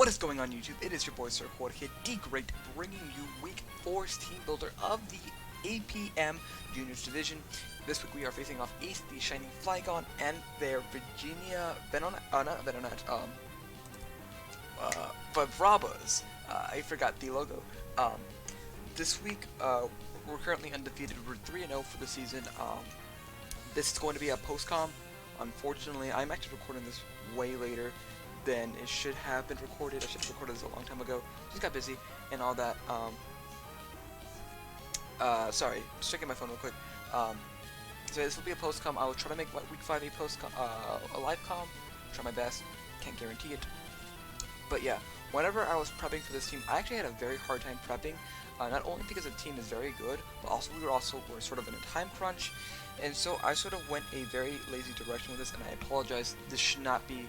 What is going on YouTube? It is your boy Sir Jorge, the Great, bringing you Week 4's Team Builder of the APM Juniors Division. This week we are facing off Ace, the Shining Flygon, and their Virginia Vibravas. I forgot the logo. This week we're currently undefeated. We're 3-0 for the season. This is going to be a post-com. Unfortunately, I'm actually recording this way later than it should have been recorded. I should have recorded this a long time ago. Just got busy and all that. Sorry, just checking my phone real quick. So this will be a post-com. I will try to make week 5 a post-com, a live com. Try my best. Can't guarantee it. But yeah, whenever I was prepping for this team, I actually had a very hard time prepping. Not only because the team is very good, but also we were sort of in a time crunch, and so I sort of went a very lazy direction with this. And I apologize. This should not be,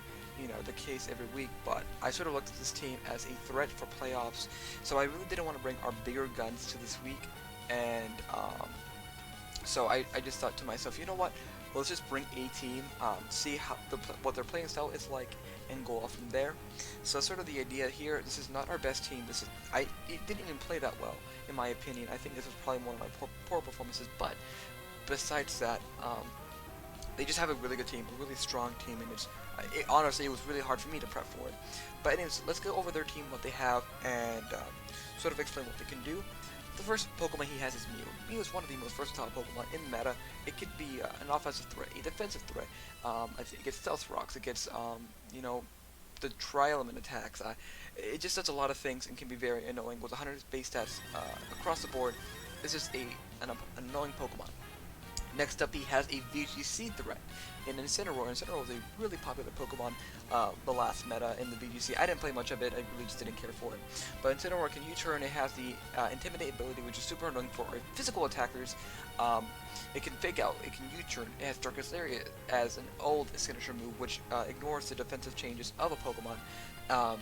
the case every week, but I sort of looked at this team as a threat for playoffs. So I really didn't want to bring our bigger guns to this week, and so I just thought to myself, you know what? Let's just bring a team, see how what their playing style is like, and go off from there. So that's sort of the idea here. This is not our best team. It didn't even play that well, in my opinion. I think this was probably one of my poor performances. But besides that, they just have a really good team, a really strong team, and honestly, it was really hard for me to prep for it. But anyways, let's go over their team, what they have, and sort of explain what they can do. The first Pokemon he has is Mew. Mew is one of the most versatile Pokemon in the meta. It could be an offensive threat, a defensive threat. I think it gets Stealth Rocks, it gets, the Tri-Element attacks. It just does a lot of things and can be very annoying. With 100 base stats across the board, it's just an annoying Pokemon. Next up, he has a VGC threat in Incineroar. Incineroar was a really popular Pokemon the last meta in the VGC. I didn't play much of it, I really just didn't care for it. But Incineroar can U-turn, it has the Intimidate ability, which is super annoying for our physical attackers. It can Fake Out, it can U-turn, it has Darkest Area as an old signature move, which ignores the defensive changes of a Pokemon.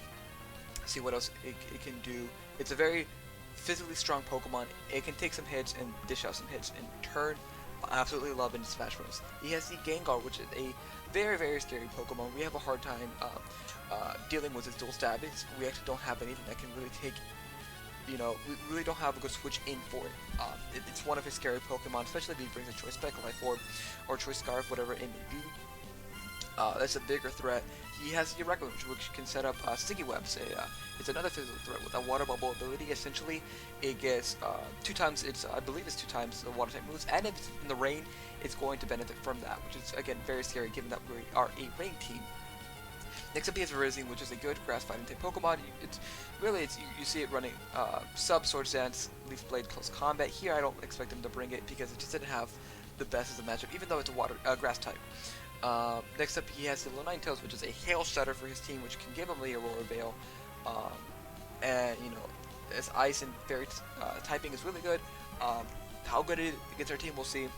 See what else it can do. It's a very physically strong Pokemon. It can take some hits and dish out some hits in return. I absolutely love in Smash Bros. He has the Gengar, which is a very, very scary Pokemon. We have a hard time dealing with his dual stab. We actually don't have anything that can really take, we really don't have a good switch in for it. It's one of his scary Pokemon, especially if he brings a Choice Speckle Life Orb or Choice Scarf, whatever it may be. That's a bigger threat. He has the Irregular, which can set up Sticky Webs. It's another physical threat with a Water Bubble ability. Essentially, it gets 2 times I believe it's 2 times the Water type moves, and if it's in the rain, it's going to benefit from that, which is again very scary given that we are a rain team. Next up, he has Verizon, which is a good grass fighting type Pokemon. You see it running Sub, Sword Dance, Leaf Blade, Close Combat. Here, I don't expect him to bring it because it just didn't have the best as a matchup, even though it's a grass type. Next up, he has the Ninetales, which is a Hail Shatter for his team, which can give him the Aurora Veil. And as Ice and Fairy typing is really good. How good it is against our team, we'll see.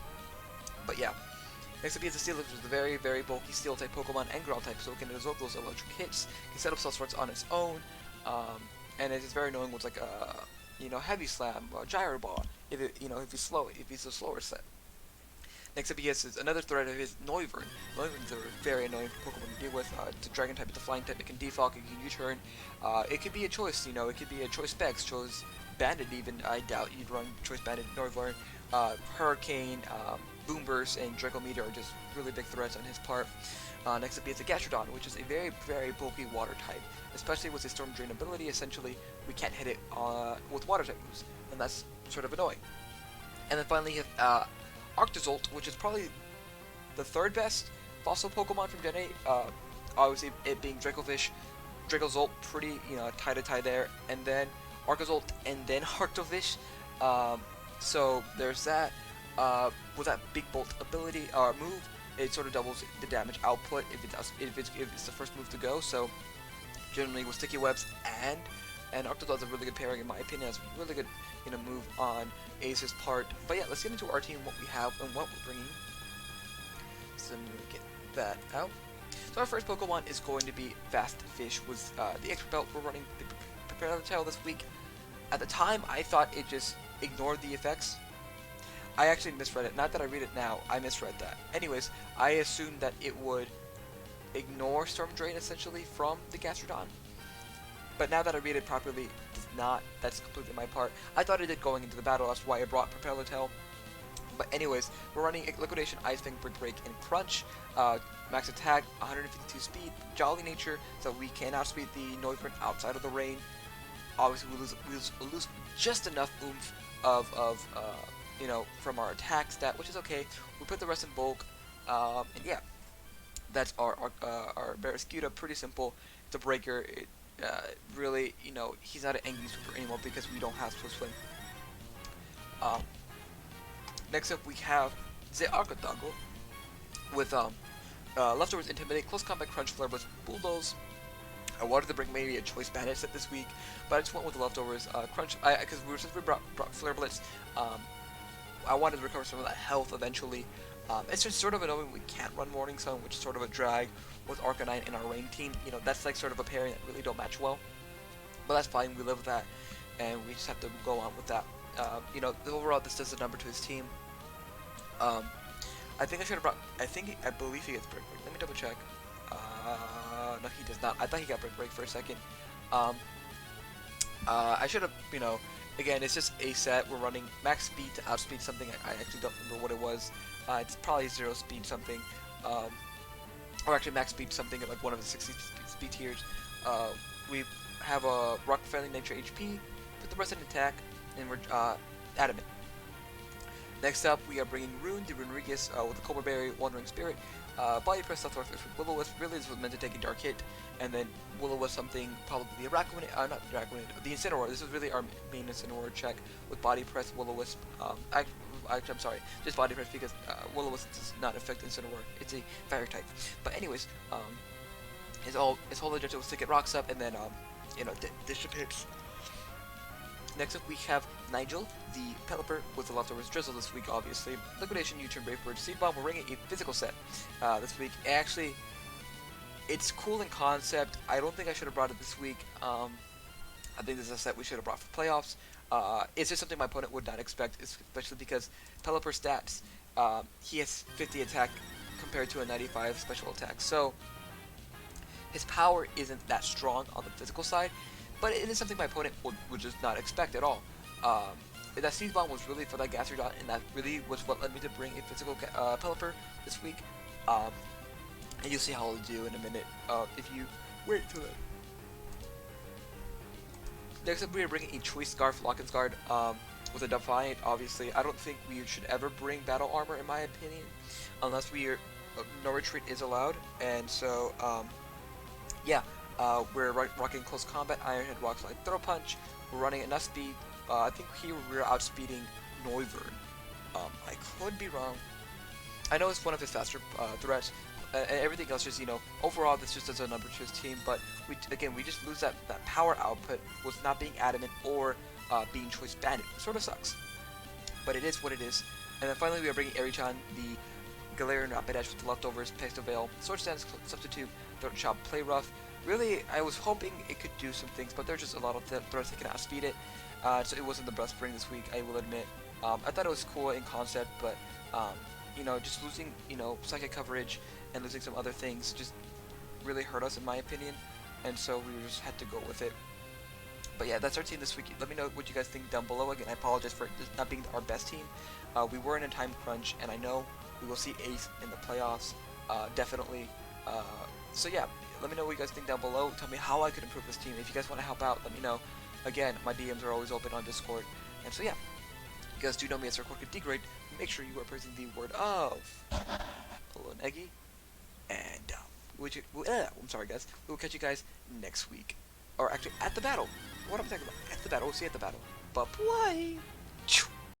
But yeah. Next up, he has the Steel, which is a very, very bulky Steel type Pokemon and Ground type, so it can absorb those electric hits. Can set up Stealth Rocks on its own. And it is very annoying with like a Heavy Slam, Gyro Ball. If he's a slower set. Next up, he has another threat of his Noivern. Noivern is a very annoying Pokemon to deal with. It's a Dragon type, it's a Flying type, it can defog, it can U-turn. It could be a choice, it could be a Choice Specs, Choice Bandit even. I doubt you'd run Choice Bandit Noivern. Hurricane, Boom Burst, and Draco Meteor are just really big threats on his part. Next up, he has a Gastrodon, which is a very, very bulky Water type. Especially with his Storm Drain ability, essentially, we can't hit it with Water type moves, and that's sort of annoying. And then finally, he has Arctozolt, which is probably the 3rd best fossil Pokemon from Gen 8. Obviously, it being Dracovish, Dracozolt, pretty, tie-to-tie there, and then Arctozolt, and then Arctovish. So there's that. With that Big Bolt ability move, it sort of doubles the damage output if it's the first move to go. So generally with Sticky Webs and Arctozolt is a really good pairing in my opinion. It's a really good move on Ace's part. But yeah, let's get into our team, what we have and what we're bringing. So I'm gonna get that out. So our first Pokemon is going to be Fast Fish with the Expert Belt. We're running the Prepare Tail this week. At the time, I thought it just ignored the effects. I actually misread it. Not that I read it now, I misread that. Anyways, I assumed that it would ignore Storm Drain essentially from the Gastrodon. But now that I read it properly, it does not. That's completely my part. I thought it did going into the battle. That's why I brought Propeller Tail. But anyways, we're running Liquidation, Ice Fang, Brick Break, and Crunch. Max attack, 152 speed, Jolly Nature, so we can outspeed the Noivern outside of the rain. Obviously, we lose just enough oomph of from our attack stat, which is okay. We put the rest in bulk, and yeah, that's our Barraskewda. Pretty simple. It's a breaker. It really, he's not an Eggys Super anymore because we don't have Swift Swim. Next up, we have the Arcodango with Leftovers, Intimidate, Close Combat, Crunch, Flare Blitz, Bulldoze. I wanted to bring maybe a Choice Bandit set this week, but I just went with the Leftovers. Crunch, because since we brought Flare Blitz, I wanted to recover some of that health eventually. It's just sort of annoying we can't run Morning Sun, which is sort of a drag with Arcanine in our rain team. That's like sort of a pairing that really don't match well. But that's fine, we live with that, and we just have to go on with that. Overall, this does a number to his team. I think I should have brought. I believe he gets Brick Break. Let me double check. No, he does not. I thought he got Brick Break for a second. I should have. Again, it's just a set. We're running max speed to outspeed something. I actually don't remember what it was. It's probably 0 speed something. Or actually max speed something at like one of the 60 speed tiers. We have a Rock Friendly Nature HP. Put the rest in attack, and we're Adamant. Next up, we are bringing Rune de Runerigus with a Cobra Berry, Wandering Spirit, Body Press, Stealth North with Will-O-Wisp. Really, this was meant to take a Dark Hit, and then Will-O-Wisp something, probably the Araquanid, not the Araquanid, the Incineroar. This is really our main Incineroar check with Body Press, Will-O-Wisp. I'm sorry, just Body Press because Will-O-Wisp does not affect Incineroar. It's a Fire type. But anyways, his whole objective was to get rocks up and then disrupt hits. Next up, we have Nigel, the Pelipper, with the Leftovers Drizzle this week, obviously. Liquidation, U-Turn, Brave Bird, Seed Bomb. We're bringing a physical set this week. Actually, it's cool in concept. I don't think I should have brought it this week. I think this is a set we should have brought for playoffs. It's just something my opponent would not expect, especially because Pelipper stats, he has 50 attack compared to a 95 special attack. So, his power isn't that strong on the physical side. But it is something my opponent would just not expect at all. That Seed Bomb was really for that Gastrodon, and that really was what led me to bring a physical Pelipper this week. And you'll see how I'll do in a minute if you wait for that. Next up, we are bringing a Choice Scarf, Lock-in Guard with a Defiant. Obviously, I don't think we should ever bring Battle Armor, in my opinion, unless no retreat is allowed. And so, yeah. We're rocking Close Combat, Iron Head, Rock Slide, Throw Punch. We're running enough speed. I think here we're outspeeding Noivern. I could be wrong. I know it's one of his faster threats, and everything else just, overall this just does a number to his team, but we just lose that power output with not being Adamant or being Choice Bandit. It sort of sucks. But it is what it is. And then finally we are bringing Erichan, the Galarian Rapidash with the Leftovers, Pesto Veil, Sword Stance, Substitute, Throat Chop, Play Rough. Really, I was hoping it could do some things, but there's just a lot of threats that can outspeed it, so it wasn't the best bring this week, I will admit. I thought it was cool in concept, but, just losing, psychic coverage and losing some other things just really hurt us, in my opinion, and so we just had to go with it. But yeah, that's our team this week. Let me know what you guys think down below. Again, I apologize for not being our best team. We were in a time crunch, and I know we will see Ace in the playoffs, definitely. So yeah. Let me know what you guys think down below. Tell me how I could improve this team. If you guys want to help out, let me know. Again, my DMs are always open on Discord. And so yeah, you guys do know me as Jorge. Make sure you are praising the word of hello, Eggy. And I'm sorry, guys. We will catch you guys next week, or actually at the battle. What am I talking about? At the battle. We'll see you at the battle. Bye bye.